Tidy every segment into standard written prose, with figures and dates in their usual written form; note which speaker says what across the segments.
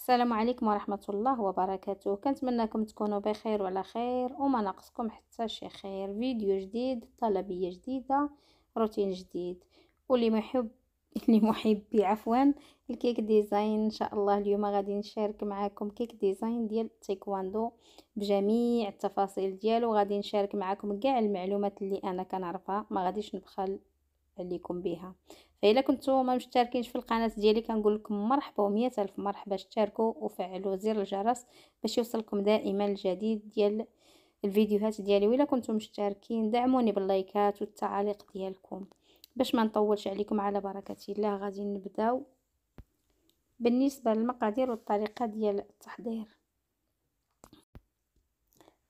Speaker 1: السلام عليكم ورحمة الله وبركاته. كنتمنىكم تكونوا بخير وعلى خير وما ناقصكم حتى شي خير. فيديو جديد، طلبية جديدة، روتين جديد. واللي محب اللي محبي الكيك ديزاين ان شاء الله اليوم غادي نشارك معكم كيك ديزاين ديال التايكواندو بجميع التفاصيل ديالو. غادي نشارك معكم كاع المعلومات اللي انا كنعرفها، ما غاديش نبخل عليكم بها. فإلا كنتو ما مشتركينش في القناه ديالي كنقول لكم مرحبا ومية الف مرحبا، اشتركوا وفعلوا زر الجرس باش يوصلكم دائما الجديد ديال الفيديوهات ديالي. وإلا كنتو مشتركين دعموني باللايكات والتعاليق ديالكم. باش ما نطولش عليكم، على بركه الله غادي نبداو. بالنسبه للمقادير والطريقه ديال التحضير،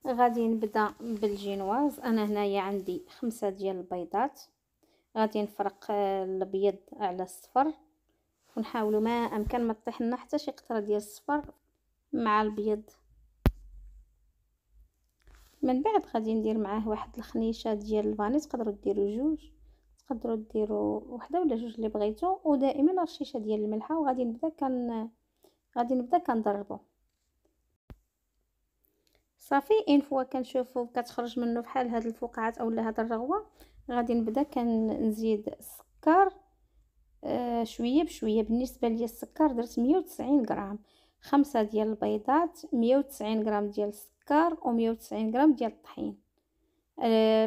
Speaker 1: غادي نبدا بالجينواز. انا هنايا عندي 5 ديال البيضات. غادي نفرق الابيض على الصفر، ونحاولوا ما امكن ما تطيح لنا حتى شي قطره ديال الصفر مع الابيض. من بعد غادي ندير معاه واحد الخنيشه ديال الفاني، تقدروا ديروا جوج، تقدروا ديروا وحده ولا جوج اللي بغيتو، ودائما رشيشه ديال الملحه. وغادي نبدا كنضربو صافي. ان فوا كنشوفوا كتخرج منه بحال هاد الفقاعات اولا هاد الرغوه، غادي نبدا كنزيد السكر شويه بشويه. بالنسبه ليا السكر درت 190 غرام، 5 ديال البيضات، 190 غرام ديال السكر، و190 غرام ديال الطحين.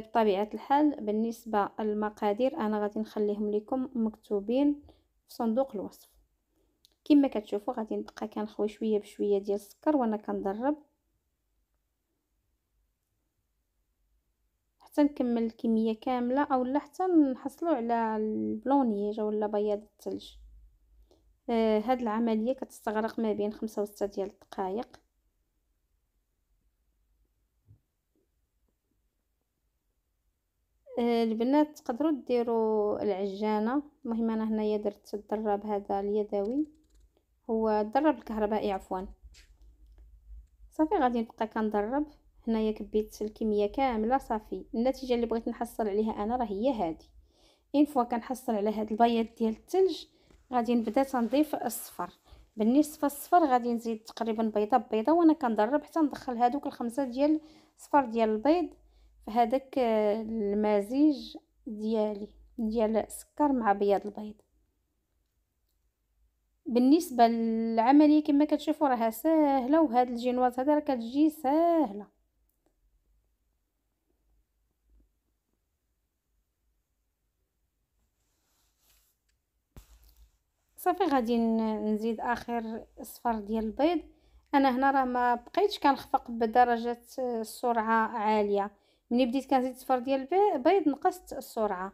Speaker 1: بطبيعه الحال بالنسبه للمقادير انا غادي نخليهم لكم مكتوبين في صندوق الوصف. كما كتشوفوا غادي نبقى كنخوي شويه بشويه ديال السكر وانا كنضرب حتى نكمل الكميه كامله، اولا حتى نحصلوا على البلونييج ولا بياض الثلج. هاد العمليه كتستغرق ما بين 5 و 6 ديال الدقائق. البنات تقدروا ديروا العجانه، المهم انا هنايا درت الدراب هذا اليدوي، هو الدراب الكهربائي عفوا. صافي غادي نبقى كندرب. هنايا كبيت الكميه كامله صافي. النتيجه اللي بغيت نحصل عليها انا راه هي هذه. ان فوا كنحصل على هذا البياض ديال الثلج غادي نبدا تنضيف الصفر. بالنسبه للصفر غادي نزيد تقريبا بيضه بيضه وانا كندرب حتى ندخل هذوك الخمسه ديال صفر ديال البيض في هذاك المزيج ديال السكر مع بياض البيض. بالنسبه للعمليه كما كتشوفوا راها ساهله، وهذا الجينواز هذا راه كتجي ساهله. صافي غادي نزيد اخر صفر ديال البيض. انا هنا راه ما بقيتش كنخفق بدرجه السرعه عاليه، ملي بديت كنزيد صفر ديال البيض نقصت السرعه.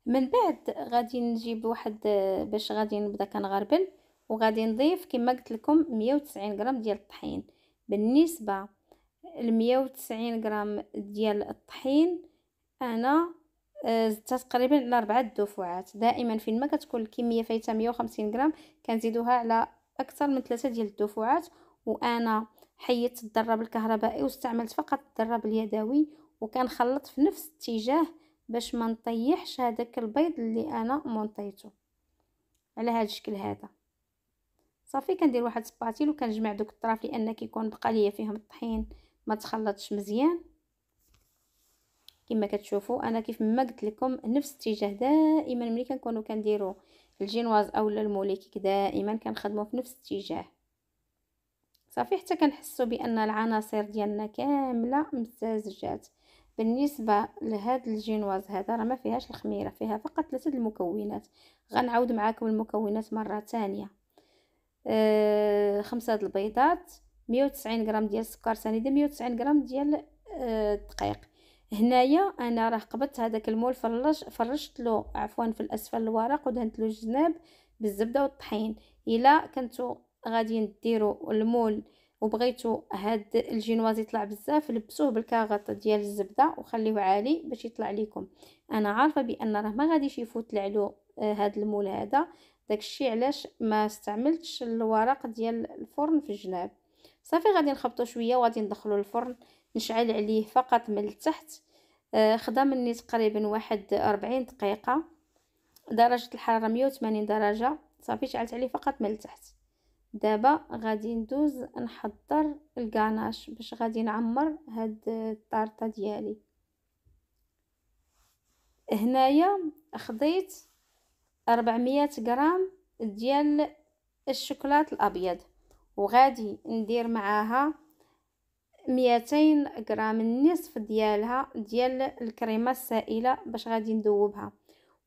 Speaker 1: من بعد غادي نجيب واحد باش غادي نبدا كنغربل، وغادي نضيف كما قلت لكم 190 غرام ديال الطحين. بالنسبه ل 190 غرام ديال الطحين انا زدتها تقريبا على 4 دفعات. دائما فين ما كتكون الكميه فايته 150 غرام كنزيدوها على اكثر من 3 ديال الدفعات. وانا حيدت الضراب الكهربائي واستعملت فقط الضراب اليدوي، وكنخلط في نفس الاتجاه باش ما نطيحش هذاك البيض اللي انا مونطيته على هذا الشكل هذا. صافي كندير واحد سباتيل وكنجمع دوك الطراف لان كيكون بقى ليا فيهم الطحين ما تخلطش مزيان. كما كتشوفوا انا كيف ما قلت لكم نفس الاتجاه. دائما ملي كنكونوا كنديروا الجينواز اولا الموليكيك دائما كنخدموا في نفس الاتجاه. صافي حتى كنحسوا بان العناصر ديالنا كامله متزاجات. بالنسبه لهذا الجينواز هذا راه ما فيهاش الخميره، فيها فقط 3 المكونات. غنعاود معكم المكونات مره ثانيه. 5 د البيضات، 190 غرام ديال السكر سنيده، 190 غرام ديال الدقيق. هنايا انا راه قبضت هذاك المول فرشت له عفوا في الاسفل الورق ودهنت له الجناب بالزبده والطحين. الا كنتو غادي ديروا المول وبغيتوا هاد الجينواز يطلع بزاف لبسوه بالكاغط ديال الزبده وخليوه عالي باش يطلع لكم. انا عارفه بان راه ما غاديش يفوت العلو هاد المول هذا، داكشي علاش ما استعملتش الورق ديال الفرن في الجناب. صافي غادي نخبطو شويه وغادي ندخلو الفرن، نشعل عليه فقط من التحت خدا مني تقريبا واحد 40 دقيقه. درجه الحراره 180 درجه. صافي شعلت عليه فقط من التحت. دابا غادي ندوز نحضر الكاناش باش غادي نعمر هاد الطارطه ديالي. هنايا خديت 400 غرام ديال الشوكولات الابيض، وغادي ندير معاها 200 غرام النصف ديالها ديال الكريمه السائله باش غادي ندوبها.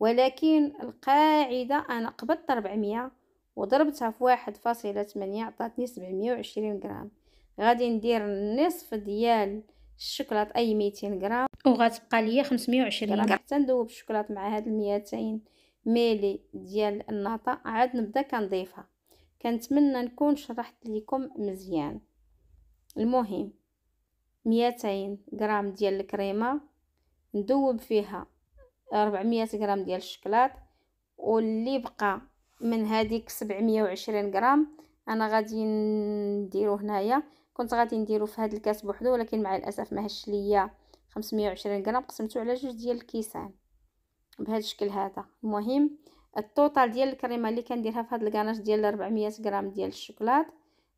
Speaker 1: ولكن القاعده انا قبضت 400 وضربتها في 1.8 عطاتني 720 غرام. غادي ندير النصف ديال الشوكولات اي 200 غرام وغتبقى ليا 520 غرام حتى ندوب الشوكولات مع هاد 200 ميلي ديال الناطا. عاد نبدا كنضيفها. كنتمنى نكون شرحت لكم مزيان. المهم 200 غرام ديال الكريمه ندوب فيها 400 غرام ديال الشوكولات، واللي بقى من هذيك 720 غرام انا غادي نديرو هنايا. كنت غادي نديرو في هذا الكاس بوحدو، ولكن مع الاسف ما هش ليا 520 غرام، قسمته على جوج ديال الكيسان بهذا الشكل هذا. المهم الطوطال ديال الكريمه اللي كنديرها في هذا الكاناش ديال 400 غرام ديال الشوكولات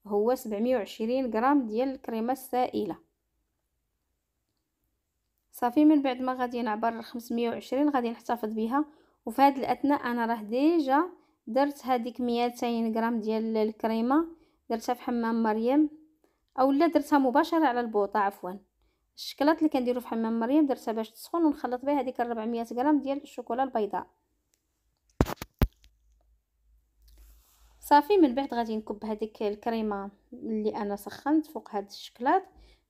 Speaker 1: هو 720 غرام ديال الكريمه السائله. صافي من بعد ما غادي نعبر 520 غادي نحتفظ بها. وفي هذا الاثناء انا راه ديجا درت هذيك 200 غرام ديال الكريمه درتها في حمام مريم، اولا درتها مباشره على البوطه. عفوا الشكلاط اللي كنديرو في حمام مريم درتها باش تسخن ونخلط بها هذيك 400 غرام ديال الشوكولا البيضاء. صافي من بعد غادي نكب هذيك الكريمه اللي انا سخنت فوق هذا الشكلاط.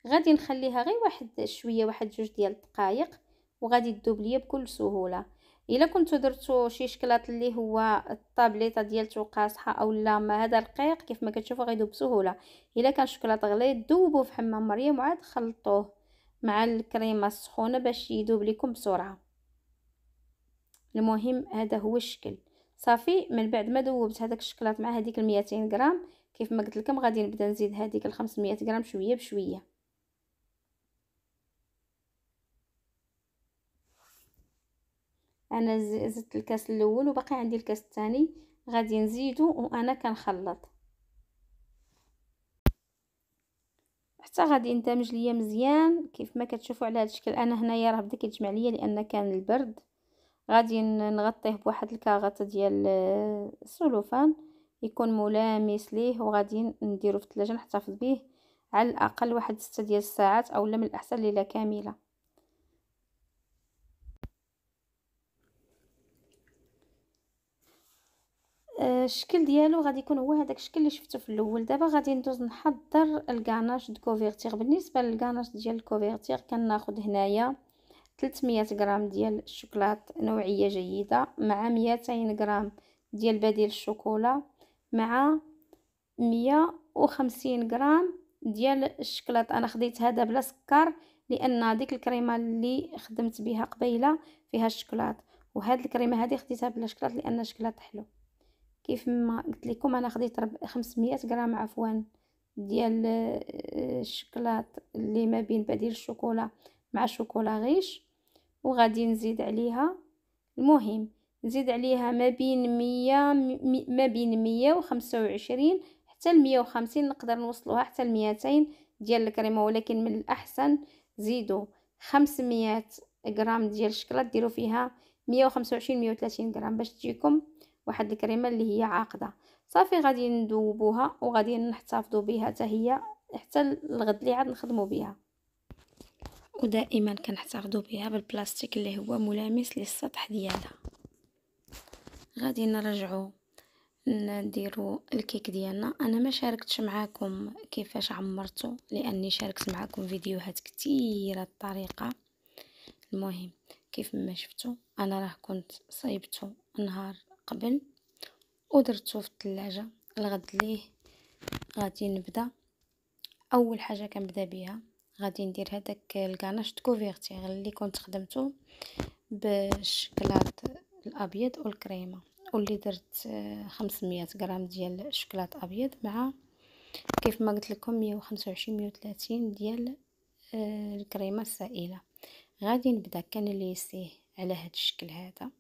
Speaker 1: غادي نخليها غير واحد شويه، واحد جوج ديال الدقائق، وغادي تذوب ليا بكل سهوله. الا كنتو درتو شي شكلاط اللي هو الطابليطه ديالته قاصحه اولا ما هذا رقيق كيف ما كتشوفوا غيذوب بسهوله. الا كان شكلاط غليظ ذوبوه في حمام مريم وعاد خلطوه مع الكريمه السخونه باش يذوب لكم بسرعه. المهم هذا هو الشكل. صافي من بعد ما ذوبت هذاك الشكلاط مع هذيك 200 غرام كيف ما قلت لكم غادي نبدا نزيد هذيك 500 غرام شويه بشويه. انا زدت الكاس الاول وباقي عندي الكاس الثاني غادي نزيدو وانا كنخلط حتى غادي يندمج ليا مزيان كيف ما كتشوفوا على هذا الشكل. انا هنايا راه بدا كيتجمع ليا لان كان البرد. غادي نغطيه بواحد الكاغطه ديال السلوفان يكون ملامس ليه، وغادي نديرو في الثلاجه نحتفظ به على الاقل واحد 6 ديال الساعات اولا من الاحسن ليله كامله. الشكل ديالو غادي يكون هو هذاك الشكل اللي شفتو في الاول. دابا غادي ندوز نحضر الكاناش دو كوفرتير. بالنسبه للكاناش ديال الكوفرتير كناخذ هنايا 300 غرام ديال الشوكولات نوعيه جيده مع 200 غرام ديال بديل الشوكولا مع 150 غرام ديال الشوكولات. انا خديت هذا بلا سكر لان ديك الكريمه اللي خدمت بها قبيله فيها الشوكولات، وهاد الكريمه هذه خديتها بلا شوكولات لان الشوكولات حلو. كيف ما قلت لكم انا خديت 500 غرام عفوا ديال الشوكولات اللي ما بين بديل الشوكولا مع شوكولا غيش، وغادي نزيد عليها. المهم نزيد عليها ما بين 125 حتى 150 نقدر نوصلوها حتى 200 ديال الكريمه، ولكن من الاحسن زيدوا 500 غرام ديال الشوكولا ديروا فيها 125 130 غرام باش تجيكم واحد الكريمه اللي هي عاقده. صافي غادي ندوبوها وغادي نحتفظوا بها حتى هي حتى الغد اللي عاد نخدموا بها. ودائما كنحتفظوا بها بالبلاستيك اللي هو ملامس للسطح ديالها. غادي نرجعوا نديروا الكيك ديالنا. انا ما شاركتش معاكم كيفاش عمرته لاني شاركت معاكم فيديوهات كثيره الطريقه. المهم كيف ما شفتوا انا راه كنت صايبته نهار قبل ودرته في الثلاجه. الغد ليه غادي نبدا. اول حاجه كنبدا بها غادي ندير هذاك الكاناش كوفرتير اللي كنت خدمته بالشوكولات الابيض والكريمه، واللي درت 500 غرام ديال الشوكولات ابيض مع كيف ما قلت لكم 125 130 ديال الكريمه السائله. غادي نبدا كنليسيه على هذا الشكل هذا.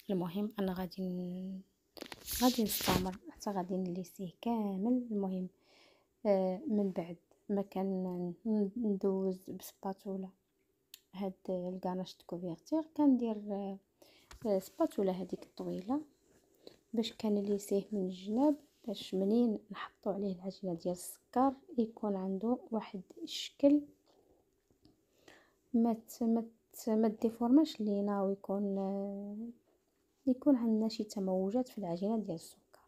Speaker 1: المهم انا غادي نستمر حتى غادي نليسيه كامل. المهم من بعد ما كان ندوز بسباتولا هاد الكاناش دو كوفرتير، كندير سباتولا هذيك الطويله باش كنليسيه من الجناب، باش منين نحطو عليه العجينه ديال السكر يكون عنده واحد الشكل ما ديفورماش لينا، ويكون عندنا شي تموجات في العجينه ديال السكر.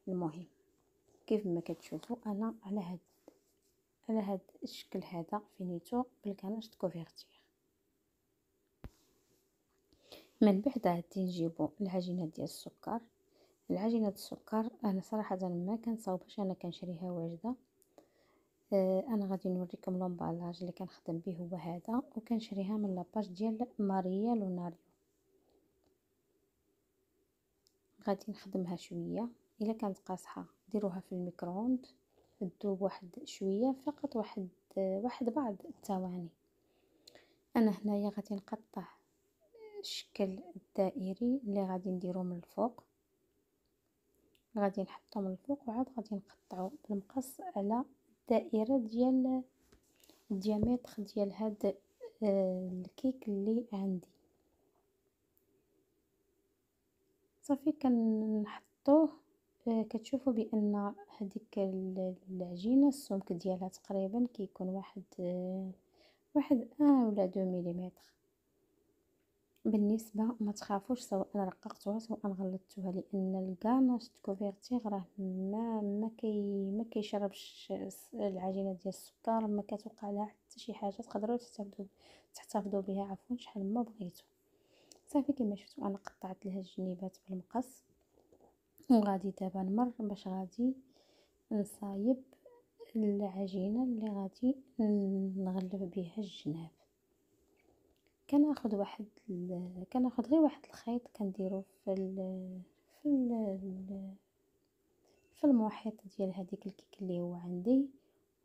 Speaker 1: المهم كيف ما كتشوفوا انا على هاد الشكل هذا فينيتو بالكاناش دو كوفرتير. من بعد غادي نجيبو العجينه ديال السكر. العجينه ديال السكر انا صراحه ما كنصاوبش، انا كنشريها واجده. انا غادي نوريكم لومبالاج اللي كنخدم به هو هذا، وكنشريها من لاباج ديال ماريا لوناريو. غادي نخدمها شويه، الا كانت قاصحه ديروها في الميكرووند تذوب واحد شويه، فقط واحد بعض الثواني. انا هنايا غادي نقطع الشكل الدائري اللي غادي نديرو من الفوق، غادي نحطو من الفوق وعاد غادي نقطعو بالمقص على الدائره ديال الديامتر ديال هاد الكيك اللي عندي. صافي كنحطوه. كتشوفوا بان هذيك العجينه السمك ديالها تقريبا كيكون واحد ولا 2 مليمتر. بالنسبه ما تخافوش سواء انا رققتوها سواء غلطتوها، لان الكاناش دو كوفرتير راه ما كيشربش العجينه ديال السكر، ما كتوقع لها حتى شي حاجه، تقدروا تحتفظوا بها عفوا شحال ما بغيتو. صافي كما شفتوا انا قطعت لها الجنيبات بالمقص، وغادي دابا نمر باش غادي نصايب العجينه اللي غادي نغلف بها الجناب. كناخذ غير واحد الخيط كنديرو في المحيط ديال هذيك الكيك اللي هو عندي،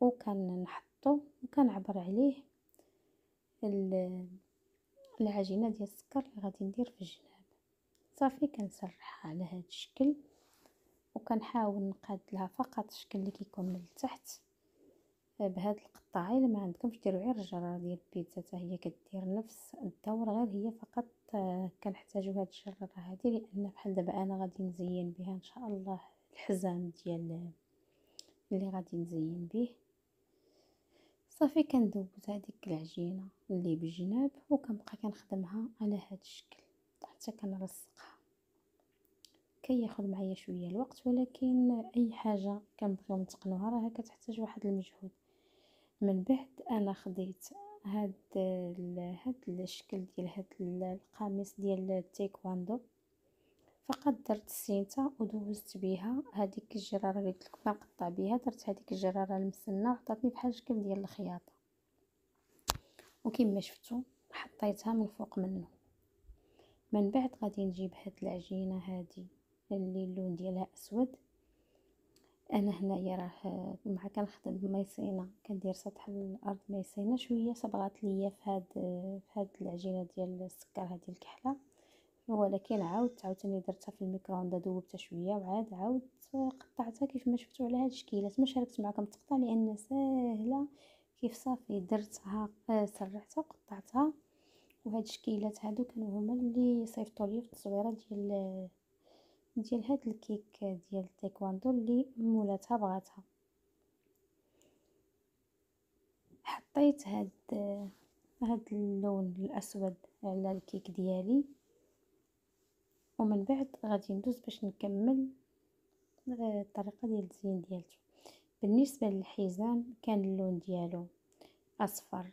Speaker 1: وكنحطو وكنعبر عليه العجينه ديال السكر اللي غادي ندير في الجناب. صافي كنسرحها على هذا الشكل، وكنحاول نقاد لها فقط الشكل اللي كيكون من التحت بهاد القطاعه. الا ما عندكمش ديروا غير الجراره ديال البيتزا حتى هي كدير نفس الدور، غير هي فقط كنحتاجوا هاد الجراره هذه، لان بحال دابا انا غادي نزين بها ان شاء الله الحزام ديال اللي غادي نزين به. صافي كندوز هذيك العجينه اللي بالجناب وكنبقى كنخدمها على هاد الشكل حتى كنلصقها. كياخذ معايا شويه الوقت، ولكن اي حاجه كنبغيو نتقنوها راه كتحتاج واحد المجهود. من بعد انا خديت هاد الشكل ديال هاد القميص ديال التايكواندو، فقط درت السينتا ودوزت بها هذيك الجراره اللي قلت لكم كنقطع بها، درت هذيك الجراره المسنه وعطاتني بحال شكل ديال الخياطه، وكما شفتوا حطيتها من فوق منه. من بعد غادي نجيب هاد العجينه هذه اللي اللون ديالها اسود. انا هنايا راه مع كنخدم بميصينه كندير سطح الارض ميصينه شويه صبغات ليا في هاد العجينه ديال السكر هذه الكحله، ولكن عاوتاني درتها في الميكرووند ذوبتها شويه وعاود قطعتها كيف ما شفتوا على هاد الشكيلات. ما شاركت معكم التقطيع لان ساهله كيف. صافي درتها سرعتها وقطعتها، وهاد الشكيلات هادو كانوا هما اللي صيفطوا لي في التصويره ديال هاد الكيك ديال التايكواندو اللي مولاتها بغاتها. حطيت هاد اللون الاسود على الكيك ديالي، ومن بعد غادي ندوز باش نكمل الطريقه ديال التزيين ديالته. بالنسبه للحزام كان اللون ديالو اصفر،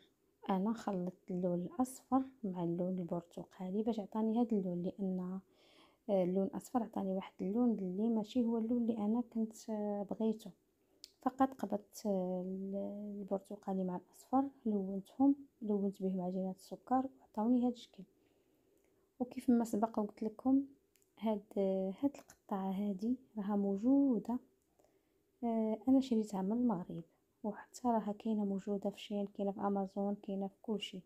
Speaker 1: انا خلطت اللون الاصفر مع اللون البرتقالي باش عطاني هذا اللون، لان اللون الاصفر عطاني واحد اللون اللي ماشي هو اللون اللي انا كنت بغيته. فقط قبضت البرتقالي مع الاصفر لونت بهم عجينه السكر وعطاوني هذا الشكل. وكيف ما سبق وقلت لكم هاد القطعه هذه راها موجوده، انا شريتها من المغرب وحتى راها كاينه موجوده في شين، كاينه في امازون، كاينه في كلشي.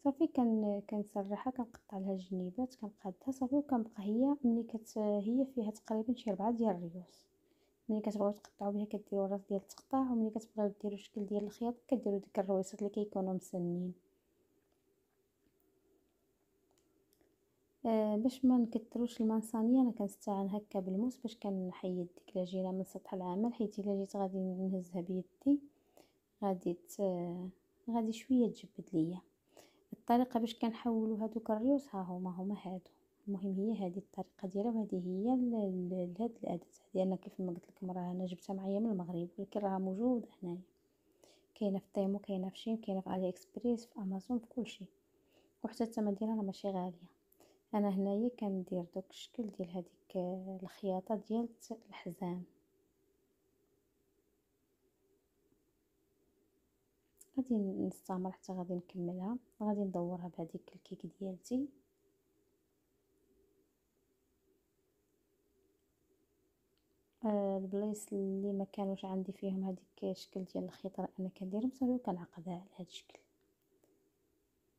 Speaker 1: صافي كنسرحها، كنقطع لها الجنيبات، كنقادها صافي. وكنبقى هي ملي هي فيها تقريبا شي 4 ديال الريوس. ملي كتبغيو تقطعوا بها كديروا الراس ديال التقطاع، وملي كتبغيو ديروا شكل ديال الخياط كديروا ديك الرويصات اللي كيكونوا مسنين. باش ما نكتروش المنصانيه انا كنستعان هكا بالموس باش كنحيد ديك العجينه من سطح العمل، حيت الا جيت غادي نهزها بيدي غادي غادي شويه تجبد ليا. الطريقه باش كنحولوا هذوك الريوس ها هما هادو. المهم هي هذه الطريقه ديالها، وهذه هي هاد الاداه. هذه انا كيف ما قلت لكم راه انا جبتها معايا من المغرب، ولكن راها موجوده هنايا. كاينه في تيمو، كاينه في شين، كاينه في علي اكسبريس، في امازون، في كلشي. وحتى الثمن ديالها راه ماشي غاليه. انا هنايا كندير دوك الشكل ديال هذيك الخياطه ديال الحزام. غادي نستمر حتى غادي نكملها. غادي ندورها بهذيك الكيك ديالتي. البلايص اللي ما كانوش عندي فيهم هذيك الشكل ديال الخيط انا كنديرهم صافي وكنعقدها على هذا الشكل.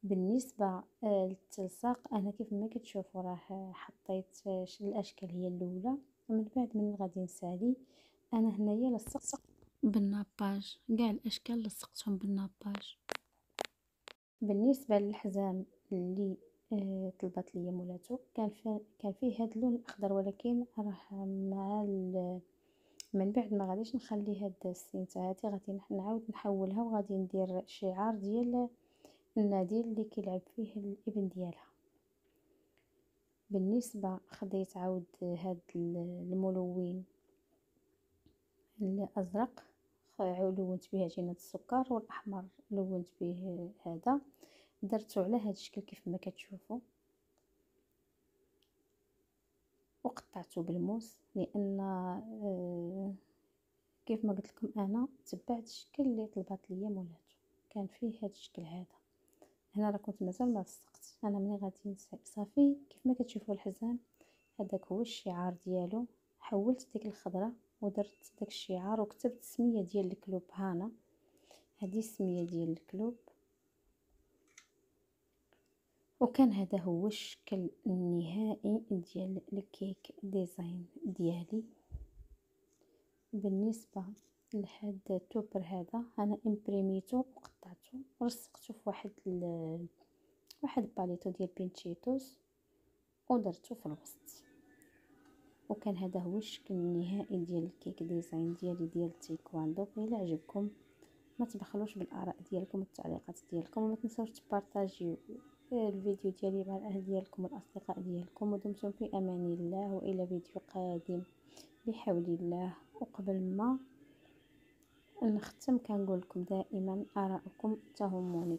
Speaker 1: بالنسبه للتلصاق انا كيف ما كتشوفوا راه حطيت الاشكال هي الاولى، ومن بعد من غادي نسالي انا هنايا لصقت بالناباج كاع الاشكال، لصقتهم بالناباج. بالنسبه للحزام اللي طلبت لي مولاتو كان فيه هذا اللون الاخضر، ولكن راه مع من بعد ما غاديش نخلي هاد السينتا هادي، غادي نعاود نحولها وغادي ندير شعار ديال النادي اللي كيلعب فيه الابن ديالها. بالنسبه خديت عاود هاد الملون الازرق، لونت به عجينه السكر، والاحمر لونت به هذا، درته على هذا الشكل كيف ما كتشوفوا، وقطعته بالموس. لان كيف ما قلت لكم انا تبعت الشكل اللي طلبات ليا مولاتو، كان فيه هذا الشكل هذا. هنا راه كنت مازال ما لصقت. انا ملي غادي نسالي صافي كيف ما كتشوفوا الحزام هذاك هو الشعار ديالو. حولت ديك الخضره ودرت داك الشعار وكتبت السميه ديال الكلوب. هانا هذه السميه ديال الكلوب. وكان هذا هو الشكل النهائي ديال الكيك ديزاين ديالي. بالنسبه لهذا التوبر هذا انا امبريميتو وقطعته ولصقته في واحد باليتو ديال بينشيتوس ودرته في الوسط. وكان هذا هو الشكل النهائي ديال الكيك ديزاين ديالي ديال التايكواندو. الا عجبكم ما تبخلوش بالاراء ديالكم والتعليقات ديالكم، وما تنساوش تبارطاجيو الفيديو ديالي مع الاهل ديالكم والاصدقاء ديالكم. ودمتم في امان الله، والى فيديو قادم بحول الله. وقبل ما نختم كنقول لكم دائما آراءكم تهمني.